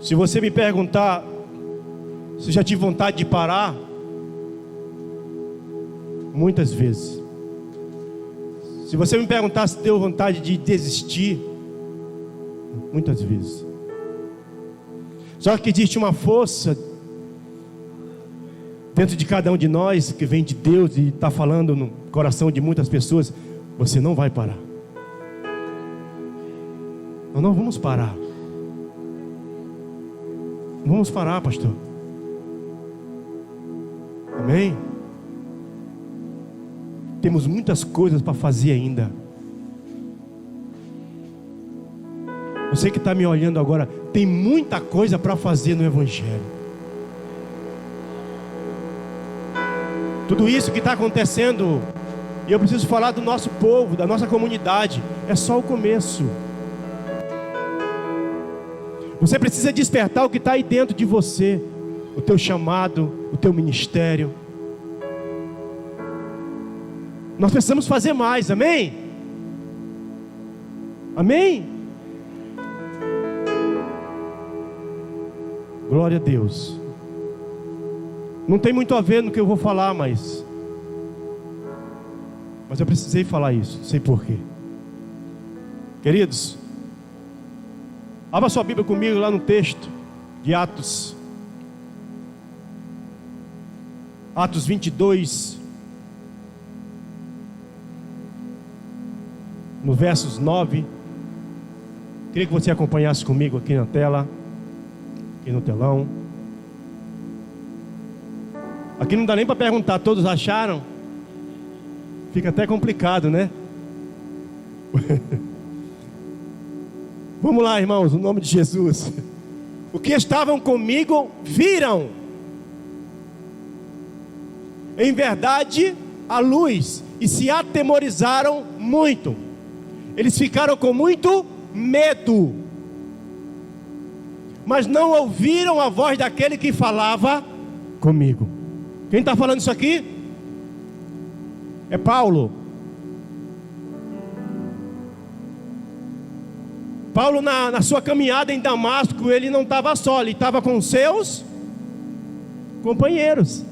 Se você me perguntar se já tive vontade de parar, muitas vezes. Se você me perguntar se deu vontade de desistir, muitas vezes. Só que existe uma força dentro de cada um de nós que vem de Deus e está falando no coração de muitas pessoas: você não vai parar. Nós não vamos parar. Não vamos parar, pastor. Amém? Temos muitas coisas para fazer ainda. Você que está me olhando agora, tem muita coisa para fazer no Evangelho. Tudo isso que está acontecendo, e eu preciso falar do nosso povo, da nossa comunidade, é só o começo. Você precisa despertar o que está aí dentro de você, o teu chamado, o teu ministério. Nós precisamos fazer mais, amém? Amém? Glória a Deus. Não tem muito a ver no que eu vou falar, mas eu precisei falar isso, não sei porquê. Queridos, abra sua Bíblia comigo lá no texto de Atos 22, no versos 9. Queria que você acompanhasse comigo aqui na tela, aqui no telão. Aqui não dá nem para perguntar, todos acharam? Fica até complicado, né? Vamos lá, irmãos, no nome de Jesus. O que estavam comigo viram, em verdade, a luz, e se atemorizaram muito. Eles ficaram com muito medo, mas não ouviram a voz daquele que falava comigo. Quem está falando isso aqui? É Paulo. Paulo na sua caminhada em Damasco, ele não estava só, ele estava com seus companheiros.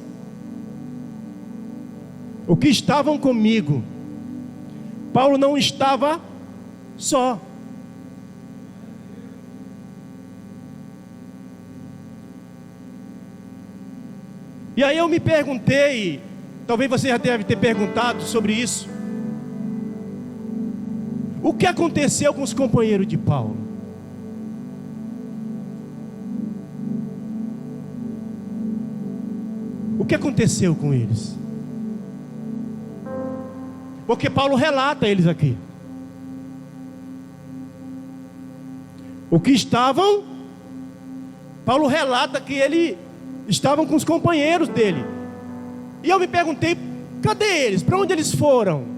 O que estavam comigo. Paulo não estava só. E aí eu me perguntei, talvez você já deve ter perguntado sobre isso: o que aconteceu com os companheiros de Paulo? O que aconteceu com eles? Porque Paulo relata eles aqui. O que estavam, Paulo relata que ele estavam com os companheiros dele. E eu me perguntei: cadê eles? Para onde eles foram?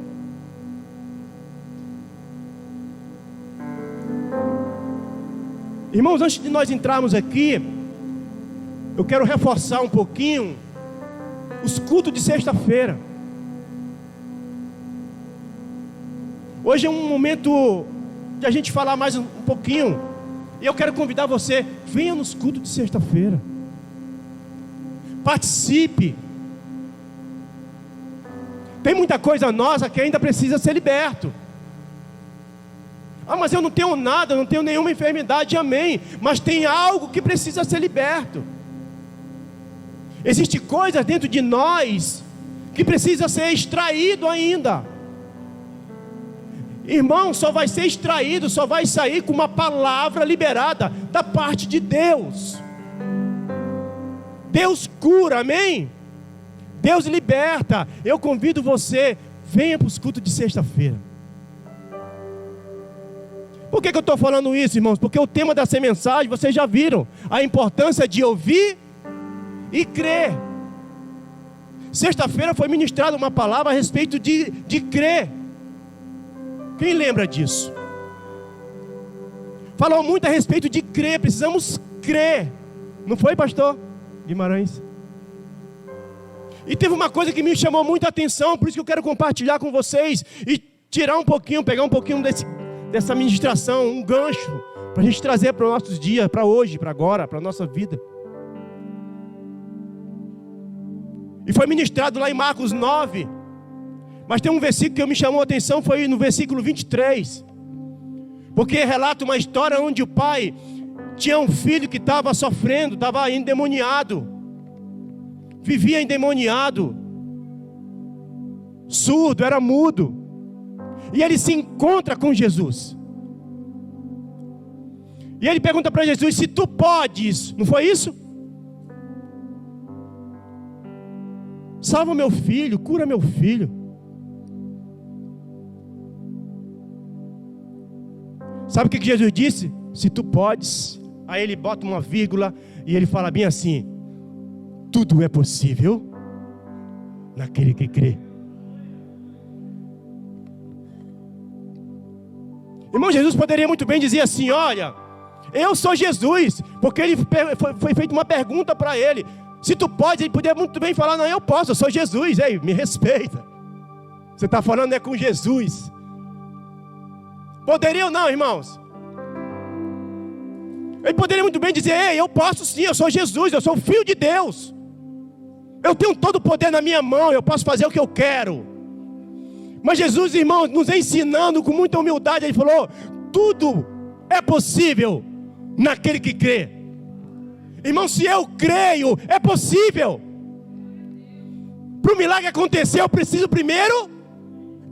Irmãos, antes de nós entrarmos aqui, eu quero reforçar um pouquinho os cultos de sexta-feira. Hoje é um momento de a gente falar mais um pouquinho, e eu quero convidar você: venha nos cultos de sexta-feira. Participe. Tem muita coisa nossa que ainda precisa ser liberto. Ah, mas eu não tenho nada, não tenho nenhuma enfermidade, amém. Mas tem algo que precisa ser liberto. Existe coisas dentro de nós que precisa ser extraído ainda. Irmão, só vai ser extraído, só vai sair com uma palavra liberada da parte de Deus. Deus cura, amém? Deus liberta. Eu convido você, venha para os cultos de sexta-feira. Por que eu estou falando isso, irmãos? Porque o tema dessa mensagem, vocês já viram, a importância de ouvir e crer. Sexta-feira foi ministrada uma palavra a respeito de crer. Quem lembra disso? Falou muito a respeito de crer, precisamos crer. Não foi, pastor Guimarães? E teve uma coisa que me chamou muita atenção, por isso que eu quero compartilhar com vocês e tirar um pouquinho, pegar um pouquinho dessa ministração, um gancho para a gente trazer para os nossos dias, para hoje, para agora, para a nossa vida. E foi ministrado lá em Marcos 9. Mas tem um versículo que me chamou a atenção, foi no versículo 23. Porque relata uma história onde o pai tinha um filho que estava sofrendo, estava endemoniado. Vivia endemoniado. Surdo, era mudo. E ele se encontra com Jesus. E ele pergunta para Jesus: se tu podes, não foi isso? Salva meu filho, cura meu filho. Sabe o que Jesus disse? Se tu podes. Aí ele bota uma vírgula e ele fala bem assim: tudo é possível naquele que crê. Irmão, Jesus poderia muito bem dizer assim: olha, eu sou Jesus, porque foi feita uma pergunta para ele. Se tu pode, ele poderia muito bem falar: não, eu posso, eu sou Jesus, ei, me respeita. Você está falando é com Jesus. Poderia ou não, irmãos? Ele poderia muito bem dizer: ei, eu posso sim, eu sou Jesus, eu sou o Filho de Deus. Eu tenho todo o poder na minha mão, eu posso fazer o que eu quero. Mas Jesus, irmãos, nos ensinando com muita humildade, Ele falou: tudo é possível naquele que crê. Irmão, se eu creio, é possível. Para o milagre acontecer, eu preciso primeiro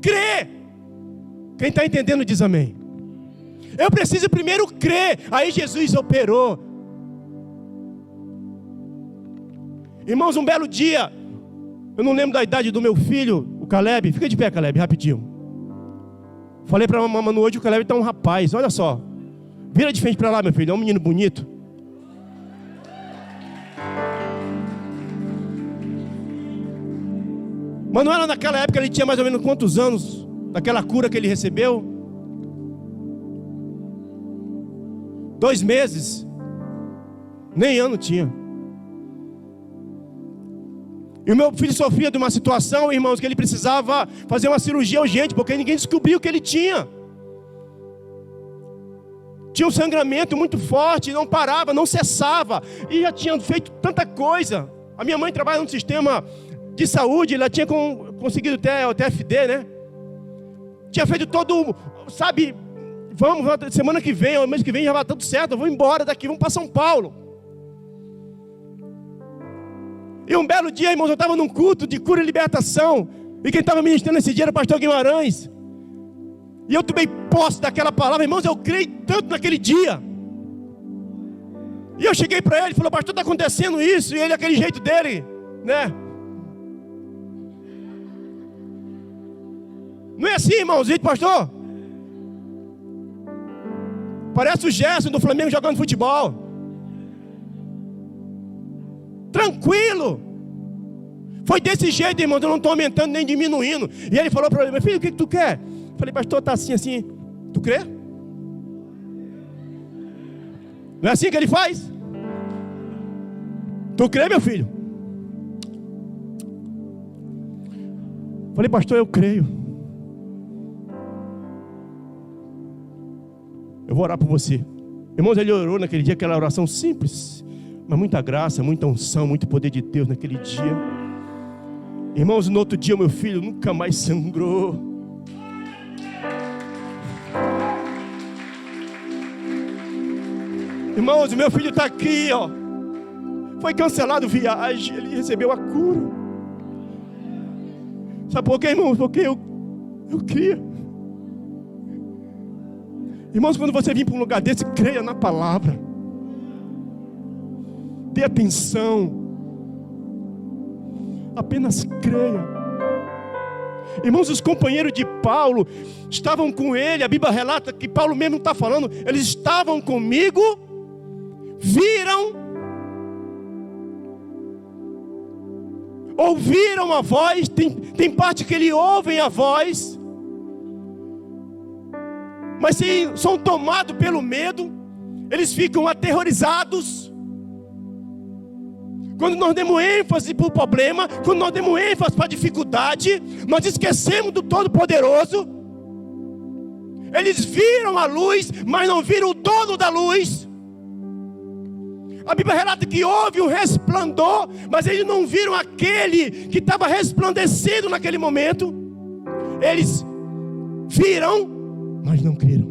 crer. Quem está entendendo diz amém. Eu preciso primeiro crer. Aí Jesus operou. Irmãos, um belo dia, eu não lembro da idade do meu filho, o Caleb. Fica de pé, Caleb, rapidinho. Falei para a mamãe hoje, o Caleb está um rapaz, olha só. Vira de frente para lá, meu filho, é um menino bonito. Manuela, naquela época, ele tinha mais ou menos quantos anos? Daquela cura que ele recebeu? 2 meses. Nem ano tinha. E o meu filho sofria de uma situação, irmãos, que ele precisava fazer uma cirurgia urgente, porque ninguém descobriu o que ele tinha. Tinha um sangramento muito forte, não parava, não cessava. E já tinha feito tanta coisa. A minha mãe trabalha no sistema de saúde, ela tinha conseguido até o TFD, né? Tinha feito todo, sabe, vamos, semana que vem, mês que vem já vai tudo certo, eu vou embora daqui, vamos para São Paulo. E um belo dia, irmãos, eu estava num culto de cura e libertação, e quem estava ministrando esse dia era o pastor Guimarães. E eu tomei posse daquela palavra, irmãos, eu creio tanto naquele dia. E eu cheguei para ele e falei: pastor, está acontecendo isso? E ele, aquele jeito dele, né? Não é assim, irmãozinho, pastor? Parece o Gerson do Flamengo jogando futebol. Tranquilo. Foi desse jeito, irmão, eu não estou aumentando nem diminuindo. E ele falou para ele: meu filho, o que tu quer? Eu falei: pastor, está assim, assim. Tu crê? Não é assim que ele faz? Tu crê, meu filho? Eu falei: pastor, eu creio. Eu vou orar por você. Irmãos, ele orou naquele dia, aquela oração simples, mas muita graça, muita unção, muito poder de Deus naquele dia. Irmãos, no outro dia, meu filho nunca mais sangrou. Irmãos, o meu filho está aqui, ó. Foi cancelado viagem, ele recebeu a cura. Sabe por quê, irmãos? Porque eu cria. Irmãos, quando você vir para um lugar desse, creia na palavra. Dê atenção. Apenas creia. Irmãos, os companheiros de Paulo estavam com ele. A Bíblia relata que Paulo mesmo está falando. Eles estavam comigo, viram, ouviram a voz. Tem parte que eles ouvem a voz, mas se são tomados pelo medo, eles ficam aterrorizados. Quando nós demos ênfase para o problema, quando nós demos ênfase para a dificuldade, nós esquecemos do Todo-Poderoso. Eles viram a luz, mas não viram o dono da luz. A Bíblia relata que houve um resplandor, mas eles não viram aquele que estava resplandecendo naquele momento. Eles viram, mas não creram.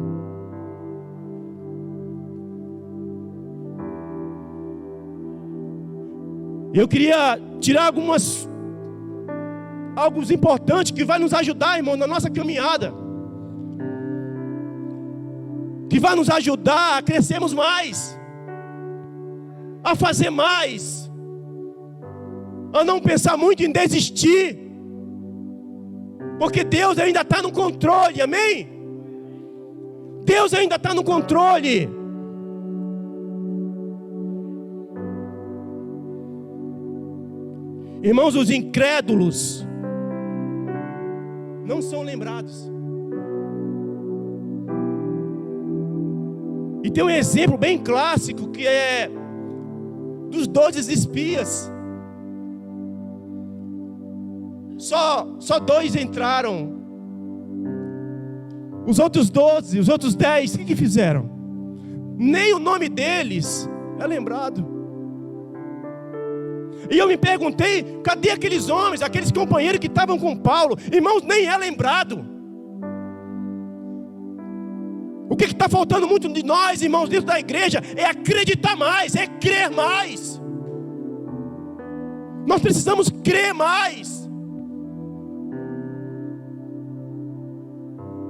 Eu queria tirar alguns importantes que vai nos ajudar, irmão, na nossa caminhada. Que vai nos ajudar a crescermos mais, a fazer mais, a não pensar muito em desistir, porque Deus ainda está no controle, amém? Deus ainda está no controle. Irmãos, os incrédulos não são lembrados. E tem um exemplo bem clássico que é dos 12 espias. Só 2 entraram. Os outros 12, os outros 10, o que fizeram? Nem o nome deles é lembrado. E eu me perguntei, cadê aqueles homens, aqueles companheiros que estavam com Paulo? Irmãos, nem é lembrado. O que está faltando muito de nós, irmãos, dentro da igreja, é acreditar mais, é crer mais. Nós precisamos crer mais.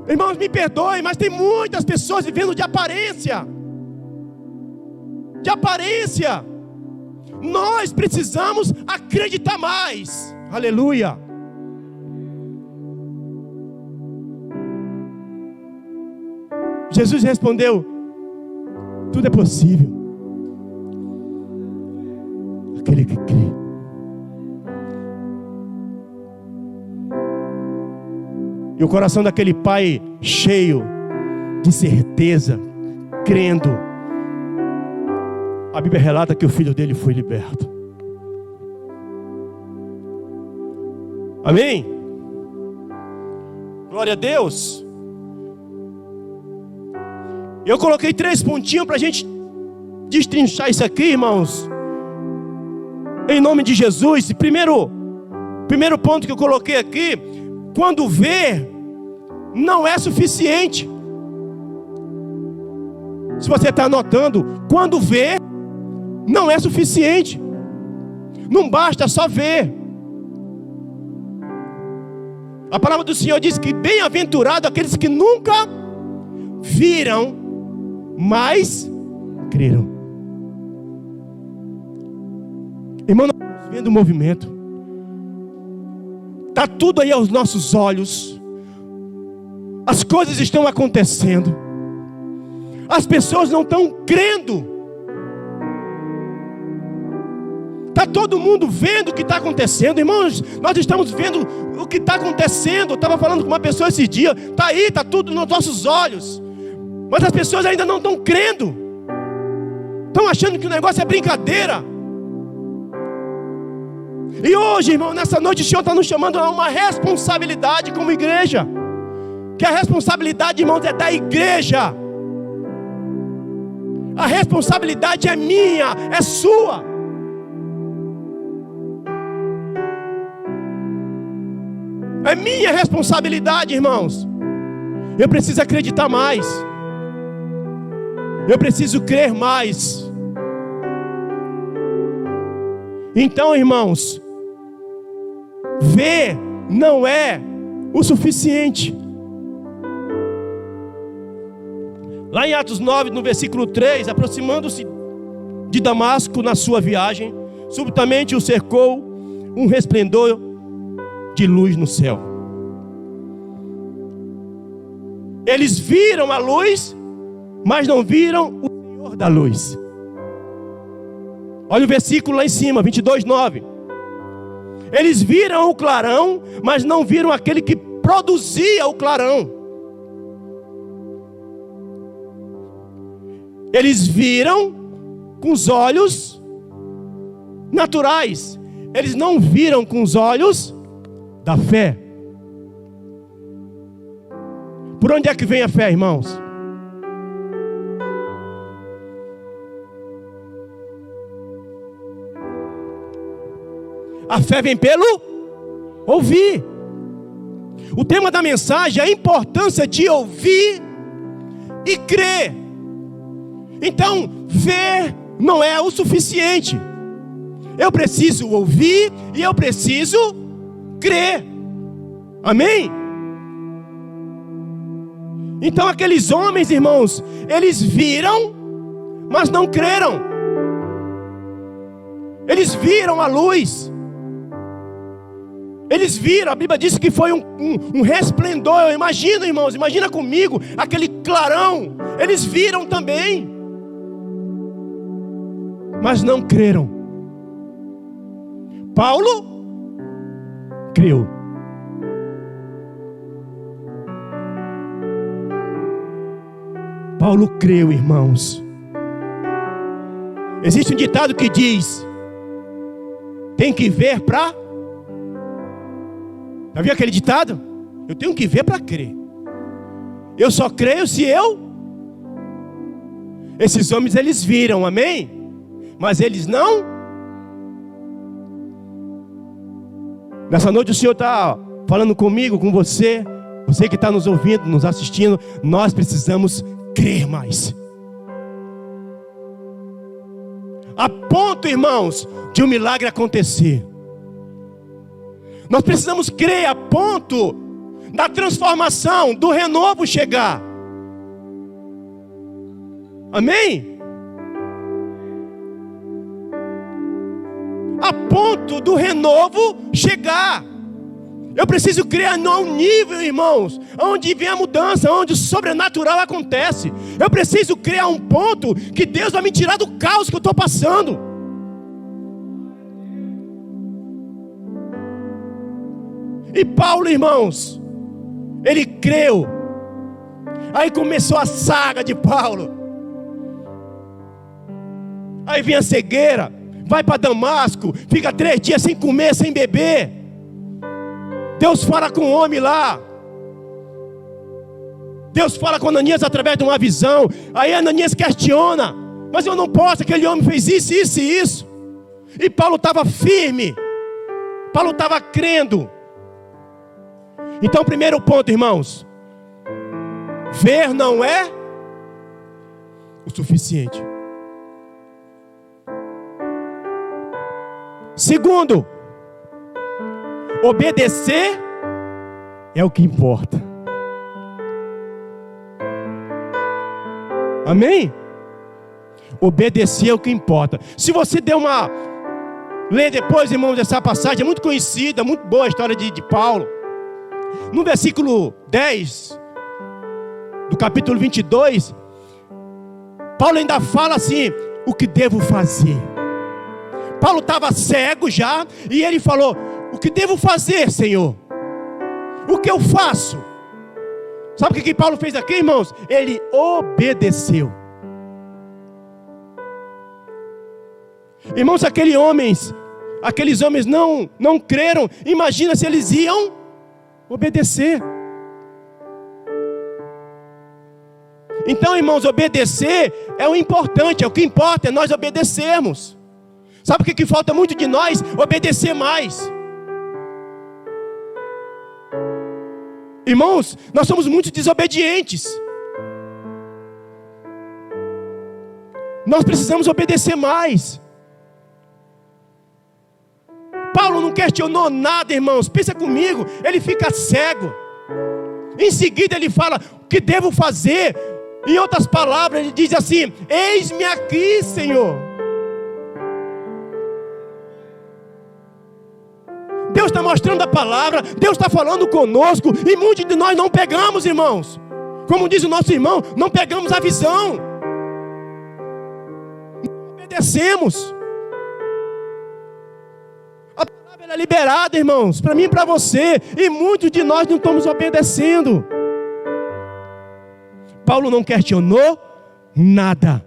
Irmãos, me perdoem, mas tem muitas pessoas vivendo de aparência. De aparência. Nós precisamos acreditar mais. Aleluia. Jesus respondeu: tudo é possível aquele que crê. E o coração daquele pai cheio de certeza, crendo, a Bíblia relata que o filho dele foi liberto. Amém? Glória a Deus. Eu coloquei 3 pontinhos para a gente destrinchar isso aqui, irmãos. Em nome de Jesus. Primeiro ponto que eu coloquei aqui: quando ver, não é suficiente. Se você está anotando, quando ver, não é suficiente. Não basta só ver. A palavra do Senhor diz que bem-aventurado aqueles que nunca viram, mas creram. Irmão, nós estamos vendo o movimento. Está tudo aí aos nossos olhos. As coisas estão acontecendo. As pessoas não estão crendo. Está todo mundo vendo o que está acontecendo. Irmãos, nós estamos vendo o que está acontecendo. Eu estava falando com uma pessoa esse dia. Está aí, está tudo nos nossos olhos. Mas as pessoas ainda não estão crendo. Estão achando que o negócio é brincadeira. E hoje, irmão, nessa noite o Senhor está nos chamando a uma responsabilidade como igreja. Que a responsabilidade, irmãos, é da igreja. A responsabilidade é minha, é sua. É minha responsabilidade, irmãos. Eu preciso acreditar mais. Eu preciso crer mais. Então, irmãos, ver não é o suficiente. Lá em Atos 9, no versículo 3, aproximando-se de Damasco na sua viagem, subitamente o cercou um resplendor de luz no céu. Eles viram a luz, mas não viram o Senhor da luz. Olha o versículo lá em cima, 22:9. Eles viram o clarão, mas não viram aquele que produzia o clarão. Eles viram com os olhos naturais. Eles não viram com os olhos da fé. Por onde é que vem a fé, irmãos? A fé vem pelo ouvir. O tema da mensagem é a importância de ouvir e crer. Então, ver não é o suficiente. Eu preciso ouvir e eu preciso crer. Amém? Então aqueles homens, irmãos, eles viram, mas não creram. Eles viram a luz. Eles viram, a Bíblia diz que foi um resplendor. Eu imagino, irmãos, imagina comigo, aquele clarão. Eles viram também, mas não creram. Paulo creu. Paulo creu, irmãos. Existe um ditado que diz: tem que ver para... Já viu aquele ditado? Eu tenho que ver para crer. Eu só creio se eu... Esses homens, eles viram, amém? Mas eles não... Nessa noite o Senhor está falando comigo, com você. Você que está nos ouvindo, nos assistindo. Nós precisamos crer mais. A ponto, irmãos, de um milagre acontecer. Nós precisamos crer a ponto da transformação, do renovo chegar. Amém? A ponto do renovo chegar. Eu preciso crer num nível, irmãos, onde vem a mudança, onde o sobrenatural acontece. Eu preciso crer a um ponto que Deus vai me tirar do caos que eu estou passando. E Paulo, irmãos, ele creu. Aí começou a saga de Paulo. Aí vem a cegueira. Vai para Damasco. Fica 3 dias sem comer, sem beber. Deus fala com o homem lá. Deus fala com Ananias através de uma visão. Aí Ananias questiona: mas eu não posso, aquele homem fez isso, isso e isso. E Paulo estava firme. Paulo estava crendo. Então, primeiro ponto, irmãos: ver não é o suficiente. Segundo, obedecer é o que importa. Amém? Obedecer é o que importa. Se você der uma... Lê depois, irmãos, essa passagem, é muito conhecida, muito boa a história de Paulo. No versículo 10 do capítulo 22, Paulo ainda fala assim: o que devo fazer? Paulo estava cego já, e ele falou: o que devo fazer, Senhor? O que eu faço? Sabe o que Paulo fez aqui, irmãos? Ele obedeceu. Irmãos, aqueles homens não creram. Imagina se eles iam obedecer. Então, irmãos, obedecer é o importante, é o que importa, é nós obedecermos. Sabe o que falta muito de nós? Obedecer mais. Irmãos, nós somos muito desobedientes. Nós precisamos obedecer mais. Paulo não questionou nada, irmãos. Pensa comigo, ele fica cego. Em seguida ele fala: o que devo fazer? Em outras palavras, ele diz assim: eis-me aqui, Senhor. Deus está mostrando a palavra, Deus está falando conosco, e muitos de nós não pegamos, irmãos. Como diz o nosso irmão, não pegamos a visão, não obedecemos. A palavra é liberada, irmãos, para mim e para você, e muitos de nós não estamos obedecendo. Paulo não questionou nada.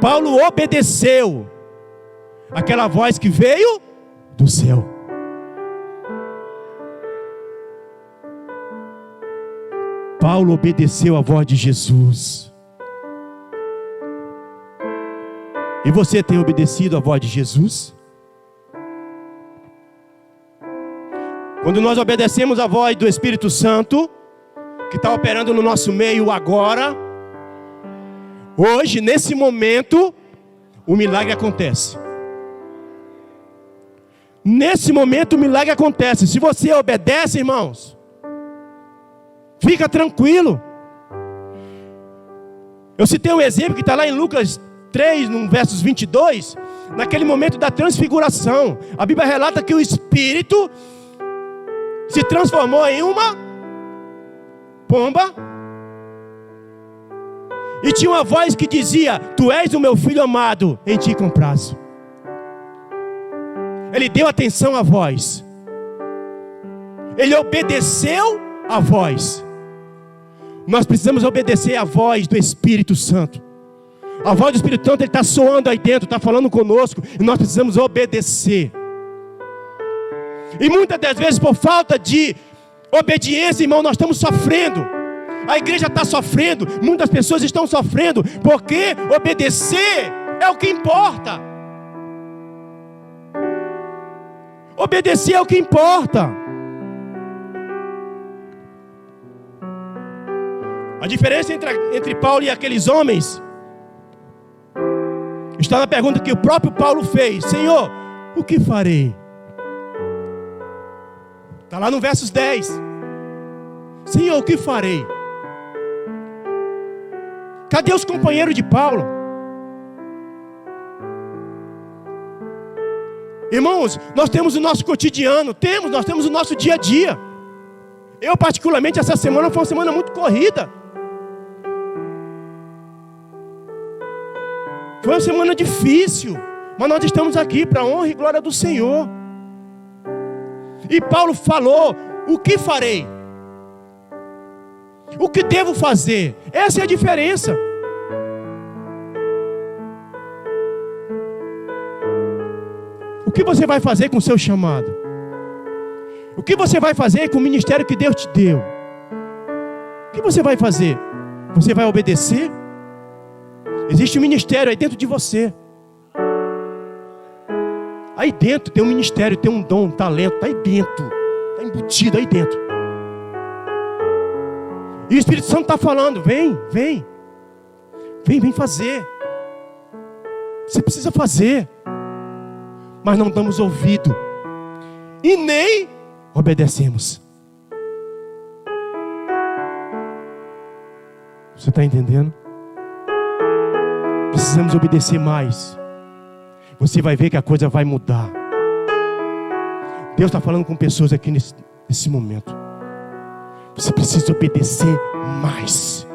Paulo obedeceu aquela voz que veio do céu. Paulo obedeceu à voz de Jesus. E você tem obedecido à voz de Jesus? Quando nós obedecemos à voz do Espírito Santo, que está operando no nosso meio agora, hoje, nesse momento, o milagre acontece. Nesse momento o milagre acontece. Se você obedece, irmãos, fica tranquilo. Eu citei um exemplo que está lá em Lucas 3, no versos 22, naquele momento da transfiguração. A Bíblia relata que o Espírito se transformou em uma pomba. E tinha uma voz que dizia: Tu és o meu filho amado, em ti comprazo. Ele deu atenção à voz. Ele obedeceu à voz. Nós precisamos obedecer à voz do Espírito Santo. A voz do Espírito Santo, ele está soando aí dentro, está falando conosco, e nós precisamos obedecer. E muitas das vezes, por falta de obediência, irmão, nós estamos sofrendo. A igreja está sofrendo, muitas pessoas estão sofrendo, porque obedecer é o que importa. Obedecer é o que importa. A diferença entre Paulo e aqueles homens está na pergunta que o próprio Paulo fez: Senhor, o que farei? Está lá no versos 10. Senhor, o que farei? Cadê os companheiros de Paulo? Irmãos, nós temos o nosso cotidiano, nós temos o nosso dia a dia. Eu particularmente, essa semana foi uma semana muito corrida. Foi uma semana difícil, mas nós estamos aqui para a honra e glória do Senhor. E Paulo falou: o que farei? O que devo fazer? Essa é a diferença. O que você vai fazer com o seu chamado? O que você vai fazer com o ministério que Deus te deu? O que você vai fazer? Você vai obedecer? Existe um ministério aí dentro de você. Aí dentro tem um ministério, tem um dom, um talento. Está aí dentro. Está embutido aí dentro. E o Espírito Santo está falando: vem fazer. Você precisa fazer. Mas não damos ouvido. E nem obedecemos. Você está entendendo? Precisamos obedecer mais. Você vai ver que a coisa vai mudar. Deus está falando com pessoas aqui nesse momento. Você precisa obedecer mais.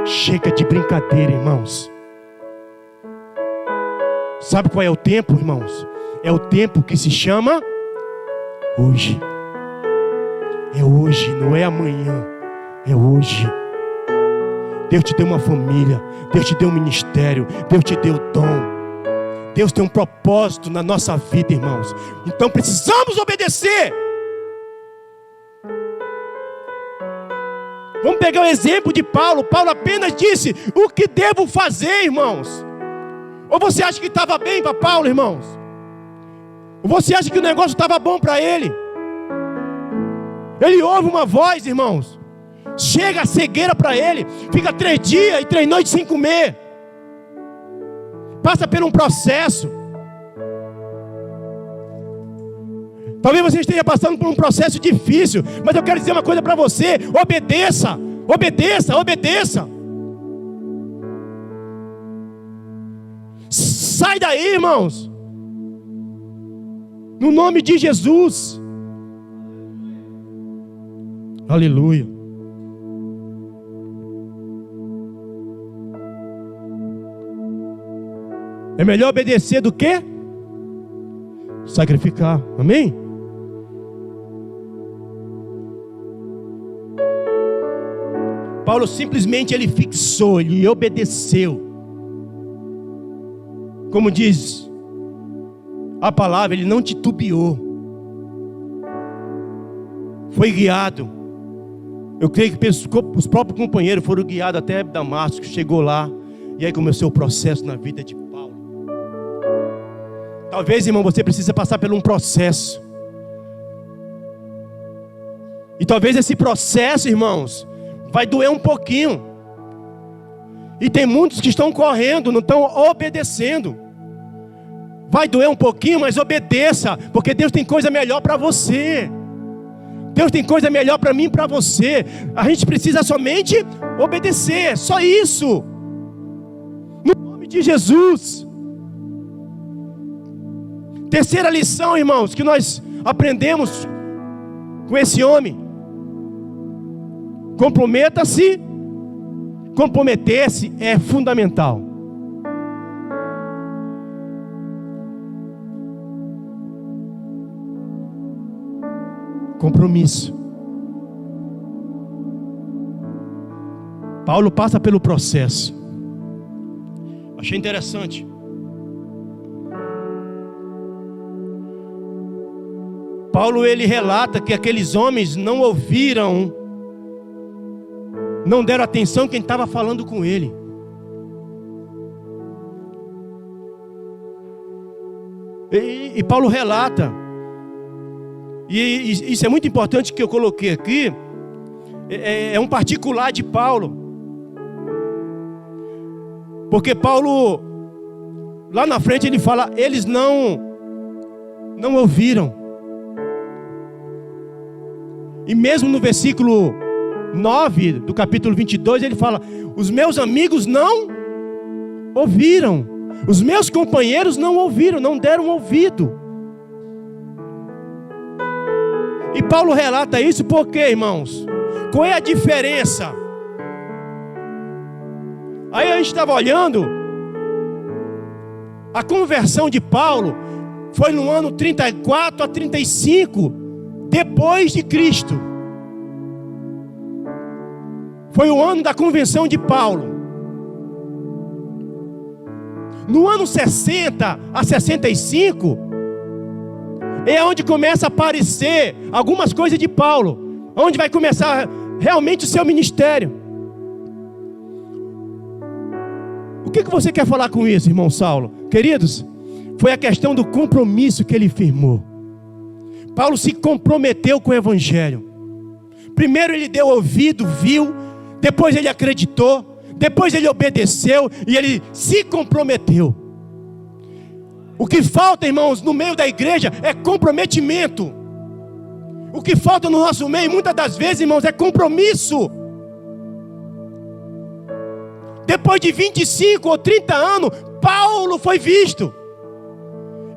Chega de brincadeira, irmãos. Sabe qual é o tempo, irmãos? É o tempo que se chama hoje. É hoje, não é amanhã. É hoje. Deus te deu uma família. Deus te deu um ministério. Deus te deu dom. Deus tem um propósito na nossa vida, irmãos. Então precisamos obedecer. Vamos pegar o exemplo de Paulo. Paulo apenas disse: o que devo fazer, irmãos? Ou você acha que estava bem para Paulo, irmãos? Ou você acha que o negócio estava bom para ele? Ele ouve uma voz, irmãos. Chega a cegueira para ele. Fica 3 dias e 3 noites sem comer. Passa por um processo. Talvez você esteja passando por um processo difícil, mas eu quero dizer uma coisa para você: obedeça, obedeça, obedeça. Sai daí, irmãos, no nome de Jesus. Aleluia. É melhor obedecer do que sacrificar. Amém? Paulo simplesmente ele fixou, ele obedeceu. Como diz a palavra, ele não titubeou. foi guiado. Eu creio que os próprios companheiros foram guiados até Damasco, chegou lá, e aí começou o processo na vida de Paulo. Talvez, irmão, você precisa passar por um processo. E talvez esse processo, irmãos, vai doer um pouquinho. E tem muitos que estão correndo, não estão obedecendo. Vai doer um pouquinho, mas obedeça, porque Deus tem coisa melhor para você. Deus tem coisa melhor para mim e para você. A gente precisa somente obedecer, só isso. No nome de Jesus. Terceira lição, irmãos, que nós aprendemos com esse homem. Comprometa-se. Comprometer-se é fundamental. Compromisso. Paulo passa pelo processo. Achei interessante. Paulo, ele relata que aqueles homens não ouviram, não deram atenção quem estava falando com ele. E Paulo relata, e isso é muito importante que eu coloquei aqui, é um particular de Paulo. Porque Paulo, lá na frente ele fala, eles não ouviram. E mesmo no versículo 9 do capítulo 22, ele fala, os meus amigos não ouviram. Os meus companheiros não ouviram, não deram ouvido. E Paulo relata isso porque, irmãos, qual é a diferença? Aí a gente estava olhando, a conversão de Paulo foi no ano 34 a 35 depois de Cristo. Foi o ano da conversão de Paulo. No ano 60 a 65 é onde começa a aparecer algumas coisas de Paulo, onde vai começar realmente o seu ministério. O que você quer falar com isso, irmão Saulo? Queridos, foi a questão do compromisso que ele firmou. Paulo se comprometeu com o evangelho. Primeiro ele deu ouvido, viu, depois ele acreditou, depois ele obedeceu e ele se comprometeu. O que falta, irmãos, no meio da igreja é comprometimento. O que falta no nosso meio, muitas das vezes, irmãos, é compromisso. Depois de 25 ou 30 anos, Paulo foi visto.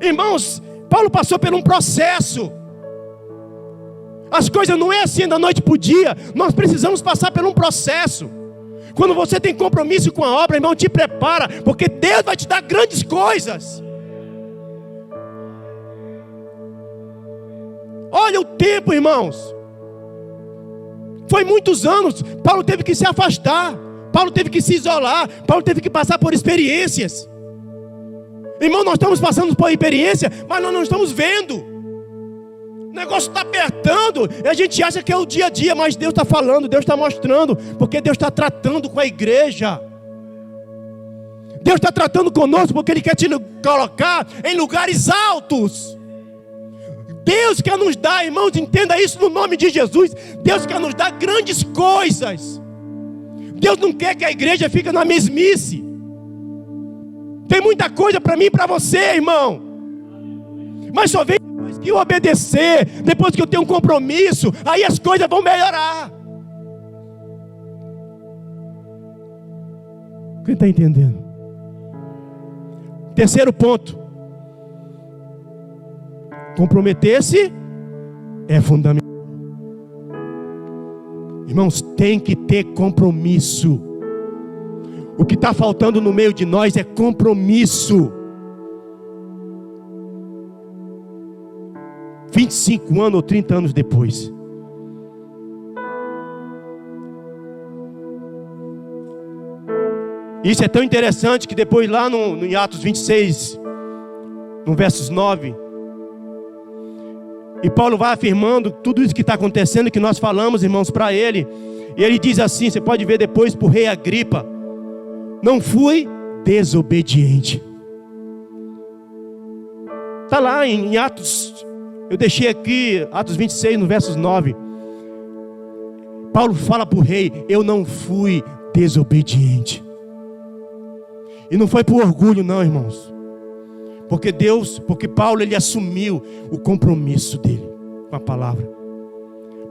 Irmãos, Paulo passou por um processo. As coisas não é assim da noite para o dia. Nós precisamos passar por um processo. Quando você tem compromisso com a obra, irmão, te prepara, porque Deus vai te dar grandes coisas. Olha o tempo, irmãos. Foi muitos anos. Paulo teve que se afastar. Paulo teve que se isolar. Paulo teve que passar por experiências. Irmão, nós estamos passando por experiência, mas nós não estamos vendo. O negócio está apertando. E a gente acha que é o dia a dia, mas Deus está falando, Deus está mostrando. Porque Deus está tratando com a igreja. Deus está tratando conosco porque Ele quer te colocar em lugares altos. Deus quer nos dar, irmãos, entenda isso no nome de Jesus. Deus quer nos dar grandes coisas. Deus não quer que a igreja fique na mesmice. Tem muita coisa para mim e para você, irmão. Mas só vem depois que eu obedecer, depois que eu tenho um compromisso, aí as coisas vão melhorar. Quem está entendendo? Terceiro ponto. Comprometer-se é fundamental. Irmãos, tem que ter compromisso. O que está faltando no meio de nós é compromisso. 25 anos ou 30 anos depois. Isso é tão interessante que depois lá em Atos 26, no versos 9, E Paulo vai afirmando tudo isso que está acontecendo, que nós falamos, irmãos, para ele. E ele diz assim, você pode ver depois para o rei Agripa: não fui desobediente. Está lá em Atos, eu deixei aqui, Atos 26, no versos 9. Paulo fala para o rei: eu não fui desobediente. E não foi por orgulho não, irmãos. Porque Paulo, ele assumiu o compromisso dele com a palavra.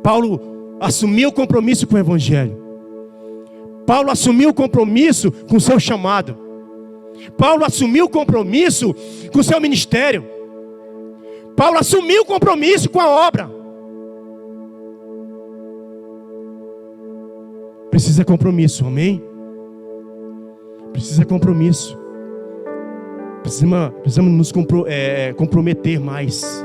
Paulo assumiu o compromisso com o evangelho. Paulo assumiu o compromisso com o seu chamado. Paulo assumiu o compromisso com o seu ministério. Paulo assumiu o compromisso com a obra. Precisa compromisso, amém? Precisa compromisso. Precisamos nos comprometer mais.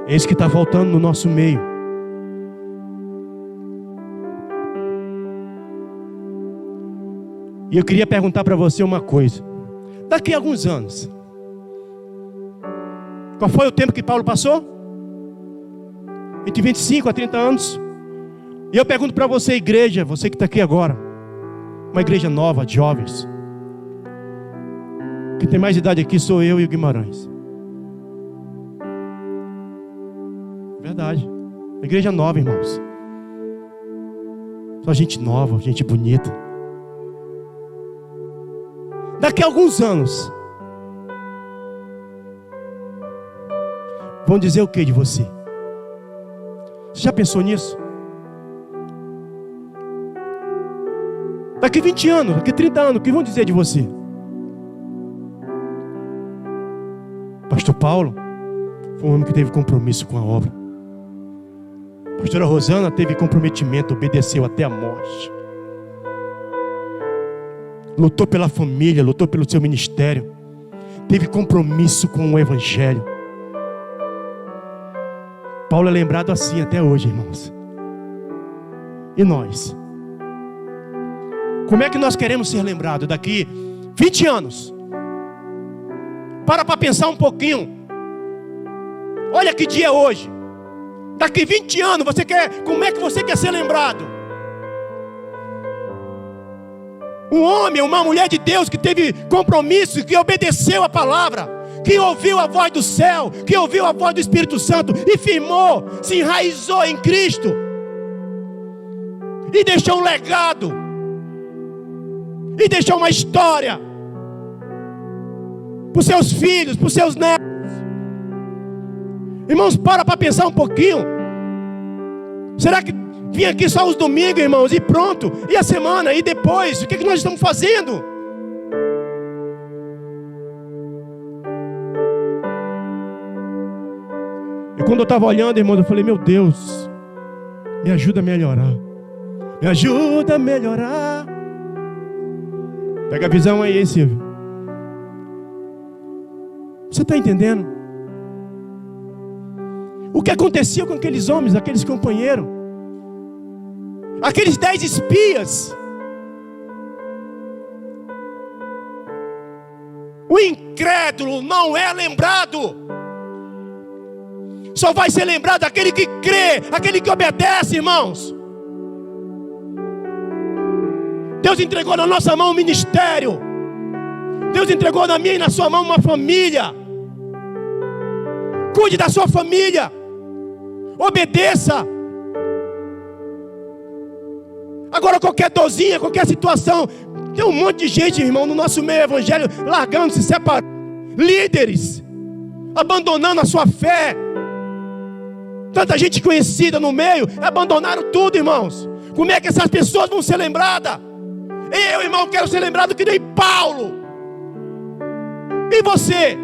É isso que está faltando no nosso meio. E eu queria perguntar para você uma coisa. Daqui a alguns anos, qual foi o tempo que Paulo passou? Entre 25 a 30 anos. E eu pergunto para você, igreja, você que está aqui agora, uma igreja nova, de jovens. Quem tem mais idade aqui sou eu e o Guimarães. Verdade. Uma igreja nova, irmãos. Só gente nova, gente bonita. Daqui a alguns anos, vão dizer o que de você? Você já pensou nisso? Daqui 20 anos, daqui 30 anos, o que vão dizer de você? Pastor Paulo foi um homem que teve compromisso com a obra. Pastora Rosana teve comprometimento, obedeceu até a morte. Lutou pela família, lutou pelo seu ministério. Teve compromisso com o evangelho. Paulo é lembrado assim até hoje, irmãos. E nós? Como é que nós queremos ser lembrados daqui 20 anos? Para pensar um pouquinho. Olha que dia é hoje. Daqui 20 anos, como é que você quer ser lembrado? Um homem, uma mulher de Deus que teve compromisso, que obedeceu a palavra, que ouviu a voz do céu, que ouviu a voz do Espírito Santo e firmou, se enraizou em Cristo e deixou um legado, e deixou uma história para os seus filhos, para os seus netos. Irmãos, para pensar um pouquinho. Será que vim aqui só os domingos, irmãos, e pronto? E a semana, e depois? O que nós estamos fazendo? E quando eu estava olhando, irmãos, eu falei: meu Deus, me ajuda a melhorar. Me ajuda a melhorar. Pega a visão aí, Silvio. Você está entendendo? O que aconteceu com aqueles homens, aqueles companheiros? Aqueles 10 espias. O incrédulo não é lembrado. Só vai ser lembrado aquele que crê, aquele que obedece, irmãos. Deus entregou na nossa mão um ministério. Deus entregou na minha e na sua mão uma família. Cuide da sua família. Obedeça. Agora qualquer dorzinha, qualquer situação. Tem um monte de gente, irmão, no nosso meio evangélico, largando, se separando. Líderes abandonando a sua fé. Tanta gente conhecida no meio, abandonaram tudo, irmãos. Como é que essas pessoas vão ser lembradas? Eu, irmão, quero ser lembrado que nem Paulo. E você?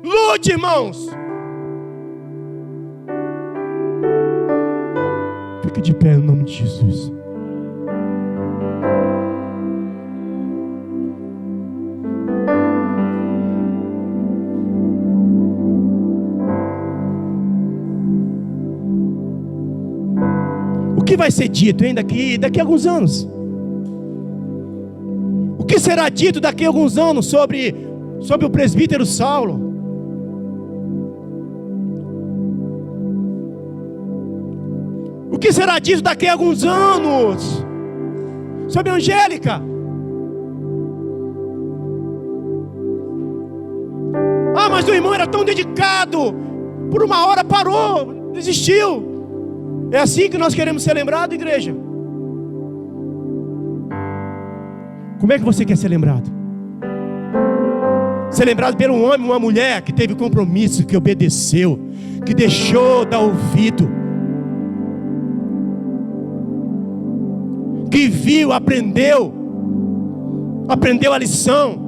Lute, irmãos. Fique de pé no nome de Jesus. O que vai ser dito, hein, daqui a alguns anos? O que será dito daqui a alguns anos sobre sobre o presbítero Saulo. O que será disso daqui a alguns anos? Sobre a Angélica. Ah, mas o irmão era tão dedicado. Por uma hora parou, desistiu. É assim que nós queremos ser lembrados, igreja? Como é que você quer ser lembrado? Ser lembrado por um homem, uma mulher que teve compromisso, que obedeceu, que deixou dar ouvido, que viu, aprendeu a lição.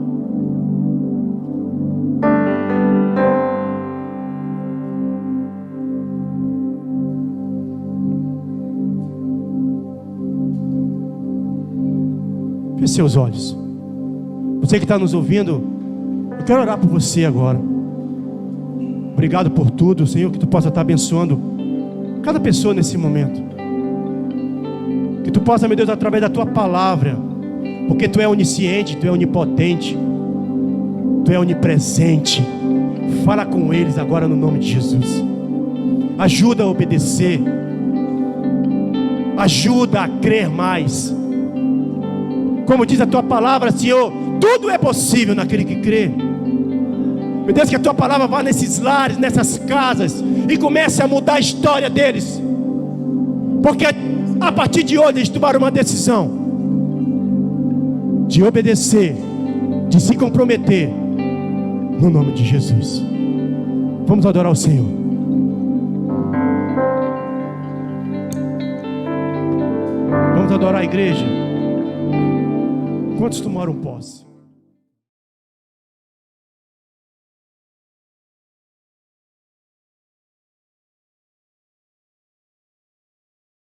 Feche seus olhos. Você que está nos ouvindo, eu quero orar por você agora. Obrigado por tudo, Senhor, que Tu possa estar abençoando cada pessoa nesse momento. Que Tu possa, meu Deus, através da Tua palavra, porque Tu é onisciente, Tu é onipotente, Tu é onipresente. Fala com eles agora no nome de Jesus. Ajuda a obedecer, ajuda a crer mais. Como diz a Tua palavra, Senhor, tudo é possível naquele que crê. Meu Deus, que a Tua palavra vá nesses lares, nessas casas, e comece a mudar a história deles. Porque a partir de hoje eles tomaram uma decisão de obedecer, de se comprometer, no nome de Jesus. Vamos adorar o Senhor. Vamos adorar a igreja. Quantos tomaram posse?